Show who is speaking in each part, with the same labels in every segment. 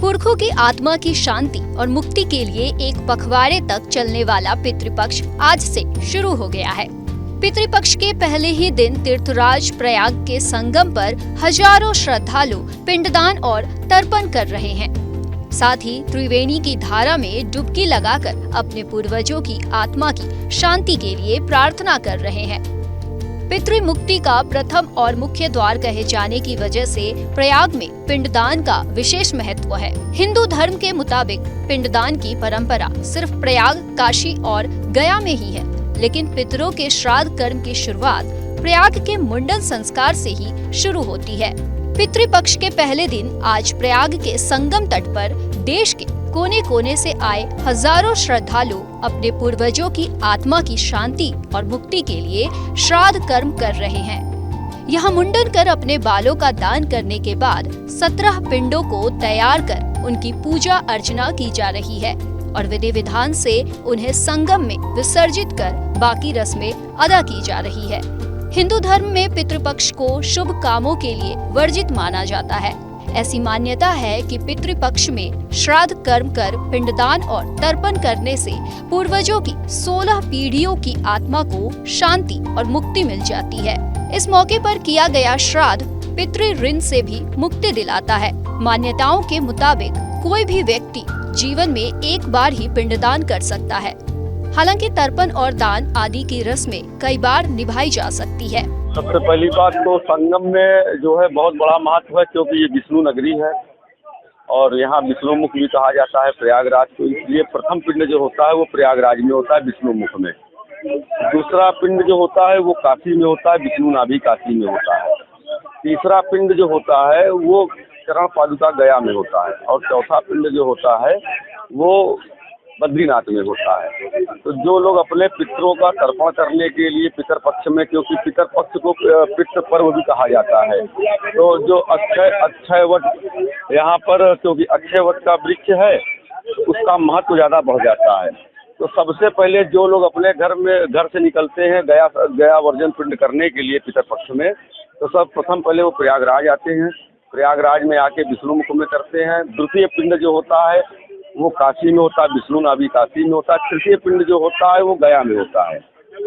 Speaker 1: पुरखों की आत्मा की शांति और मुक्ति के लिए एक पखवाड़े तक चलने वाला पितृपक्ष आज से शुरू हो गया है। पितृपक्ष के पहले ही दिन तीर्थराज प्रयाग के संगम पर हजारों श्रद्धालु पिंडदान और तर्पण कर रहे हैं। साथ ही त्रिवेणी की धारा में डुबकी लगाकर अपने पूर्वजों की आत्मा की शांति के लिए प्रार्थना कर रहे हैं। पितृ मुक्ति का प्रथम और मुख्य द्वार कहे जाने की वजह से प्रयाग में पिंडदान का विशेष महत्व है। हिंदू धर्म के मुताबिक पिंडदान की परंपरा सिर्फ प्रयाग, काशी और गया में ही है, लेकिन पितरों के श्राद्ध कर्म की शुरुआत प्रयाग के मुंडन संस्कार से ही शुरू होती है। पितृपक्ष के पहले दिन आज प्रयाग के संगम तट पर देश के कोने कोने से आए हजारों श्रद्धालु अपने पूर्वजों की आत्मा की शांति और मुक्ति के लिए श्राद्ध कर्म कर रहे हैं। यहाँ मुंडन कर अपने बालों का दान करने के बाद 17 पिंडों को तैयार कर उनकी पूजा अर्चना की जा रही है और विधि विधान से उन्हें संगम में विसर्जित कर बाकी रस्में अदा की जा रही है। हिंदू धर्म में पितृपक्ष को शुभ कामों के लिए वर्जित माना जाता है। ऐसी मान्यता है कि पितृपक्ष में श्राद्ध कर्म कर पिंडदान और तर्पण करने से पूर्वजों की 16 पीढ़ियों की आत्मा को शांति और मुक्ति मिल जाती है। इस मौके पर किया गया श्राद्ध पितृ ऋण से भी मुक्ति दिलाता है। मान्यताओं के मुताबिक कोई भी व्यक्ति जीवन में एक बार ही पिंडदान कर सकता है। हालांकि तर्पण और दान आदि की रस्में कई बार निभाई जा सकती है।
Speaker 2: सबसे पहली बात तो संगम में जो है बहुत बड़ा महत्व है, क्योंकि ये विष्णु नगरी है और यहाँ विष्णु मुख भी कहा जाता है प्रयागराज को। इसलिए प्रथम पिंड जो होता है वो प्रयागराज में होता है, विष्णु मुख में। दूसरा पिंड जो होता है वो काशी में होता है, विष्णु नाभि काशी में होता है। तीसरा पिंड जो होता है वो चरण पादुका गया में होता है और चौथा पिंड जो होता है वो बद्रीनाथ में होता है। तो जो लोग अपने पितरों का तर्पण करने के लिए पितर पक्ष में, क्योंकि पितर पक्ष को पितृ पर्व भी कहा जाता है, तो जो अक्षय वट यहाँ पर, क्योंकि अक्षय वट का वृक्ष है उसका महत्व ज़्यादा बढ़ जाता है। तो सबसे पहले जो लोग अपने घर से निकलते हैं गया वर्जन पिंड करने के लिए पितर पक्ष में, तो सब प्रथम पहले वो प्रयागराज आते हैं। प्रयागराज में आके विष्णु मुख में करते हैं। द्वितीय पिंड जो होता है वो काशी में होता है, विष्णु नाभि काशी में होता है। तृतीय पिंड जो होता है वो गया में होता है।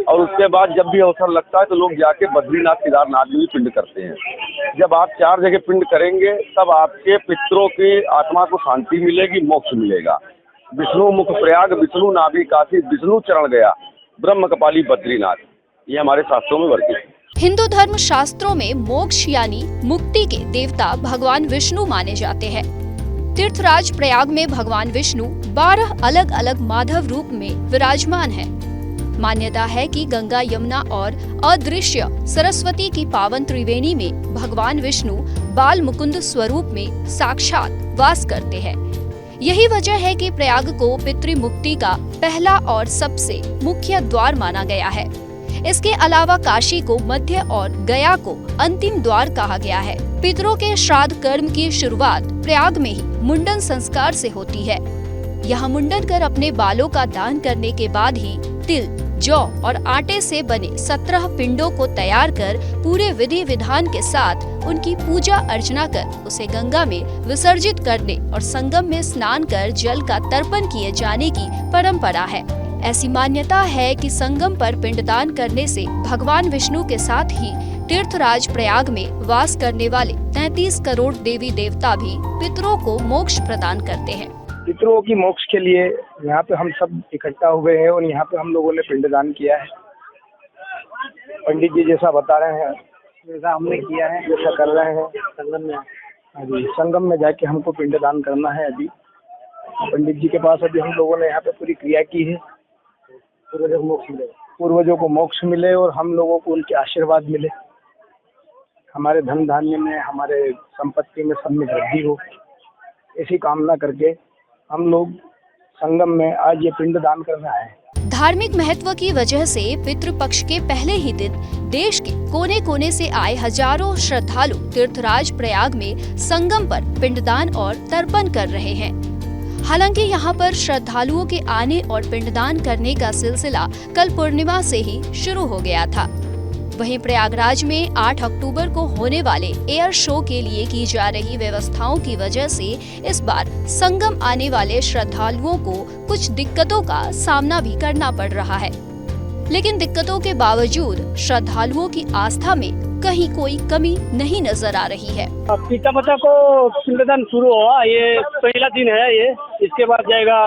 Speaker 2: और उसके बाद जब भी अवसर लगता है तो लोग जाके बद्रीनाथ केदारनाथ में भी पिंड करते हैं। जब आप 4 जगह पिंड करेंगे तब आपके पितरों की आत्मा को शांति मिलेगी, मोक्ष मिलेगा। विष्णु मुख प्रयाग, विष्णु नाभि काशी, विष्णु चरण गया, ब्रह्म कपाली बद्रीनाथ, ये हमारे शास्त्रों में वर्णित है।
Speaker 1: हिंदू धर्म शास्त्रों में मोक्ष यानी मुक्ति के देवता भगवान विष्णु माने जाते हैं। तीर्थराज प्रयाग में भगवान विष्णु 12 अलग अलग माधव रूप में विराजमान हैं। मान्यता है कि गंगा, यमुना और अदृश्य सरस्वती की पावन त्रिवेणी में भगवान विष्णु बाल मुकुंद स्वरूप में साक्षात वास करते हैं। यही वजह है कि प्रयाग को पितृ मुक्ति का पहला और सबसे मुख्य द्वार माना गया है। इसके अलावा काशी को मध्य और गया को अंतिम द्वार कहा गया है। पितरों के श्राद्ध कर्म की शुरुआत प्रयाग में ही मुंडन संस्कार से होती है। यहाँ मुंडन कर अपने बालों का दान करने के बाद ही तिल, जौ और आटे से बने 17 पिंडों को तैयार कर पूरे विधि विधान के साथ उनकी पूजा अर्चना कर उसे गंगा में विसर्जित करने और संगम में स्नान कर जल का तर्पण किए जाने की परंपरा है। ऐसी मान्यता है कि संगम पर पिंडदान करने से भगवान विष्णु के साथ ही तीर्थराज प्रयाग में वास करने वाले 33 करोड़ देवी देवता भी पितरों को मोक्ष प्रदान करते हैं।
Speaker 3: पितरों की मोक्ष के लिए यहाँ पे हम सब इकट्ठा हुए हैं और यहाँ पे हम लोगों ने पिंडदान किया है। पंडित जी जैसा बता रहे हैं वैसा हमने किया है, जैसा कर रहे हैं। संगम में अभी संगम में जाके हमको पिंडदान करना है। अभी पंडित जी के पास अभी हम लोगों ने यहाँ पे पूरी क्रिया की है। पूर्वजों को मोक्ष मिले और हम लोगों को उनके आशीर्वाद मिले। हमारे धन धान्य में, हमारे संपत्ति में, सब में वृद्धि हो, ऐसी कामना करके हम लोग संगम में आज ये पिंड दान कर रहे हैं।
Speaker 1: धार्मिक महत्व की वजह से पितृपक्ष के पहले ही दिन देश के कोने कोने से आए हजारों श्रद्धालु तीर्थराज प्रयाग में संगम पर पिंडदान और तर्पण कर रहे हैं। हालांकि यहाँ पर श्रद्धालुओं के आने और पिंडदान करने का सिलसिला कल पूर्णिमा से ही शुरू हो गया था। वहीं प्रयागराज में 8 अक्टूबर को होने वाले एयर शो के लिए की जा रही व्यवस्थाओं की वजह से इस बार संगम आने वाले श्रद्धालुओं को कुछ दिक्कतों का सामना भी करना पड़ रहा है। लेकिन दिक्कतों के बावजूद श्रद्धालुओं की आस्था में कहीं कोई कमी नहीं नजर आ रही है।
Speaker 4: पितामाता को पिंडदान शुरू हुआ, ये पहला दिन है ये। इसके बाद जाएगा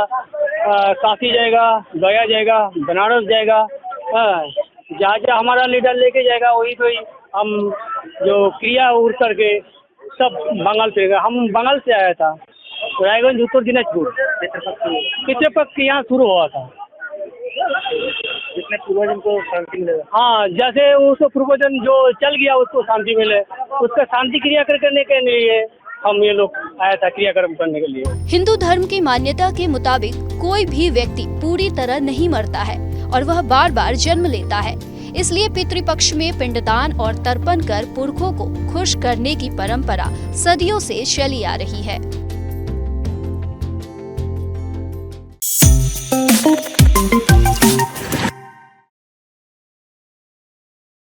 Speaker 4: काशी जाएगा, गया जाएगा, बनारस जाएगा। जहाँ जहाँ हमारा लीडर लेके जाएगा वही तो हम जो क्रिया उड़ करके सब बंगाल पे गए। हम बंगाल से आया था, रायगंज उत्तर दिनाजपुर पितृपक्ष यहाँ शुरू हुआ था। जिसमें पूर्वजन को शांति मिलेगा। हाँ, जैसे उसको पूर्वजन जो चल गया उसको शांति मिले, उसका शांति क्रियाक्रम करने के लिए हम ये लोग आया था, क्रियाक्रम करने के लिए।
Speaker 1: हिंदू धर्म की मान्यता के मुताबिक कोई भी व्यक्ति पूरी तरह नहीं मरता है और वह बार बार जन्म लेता है। इसलिए पितृपक्ष में पिंडदान और तर्पण कर पुरखों को खुश करने की परंपरा सदियों से चली आ रही है।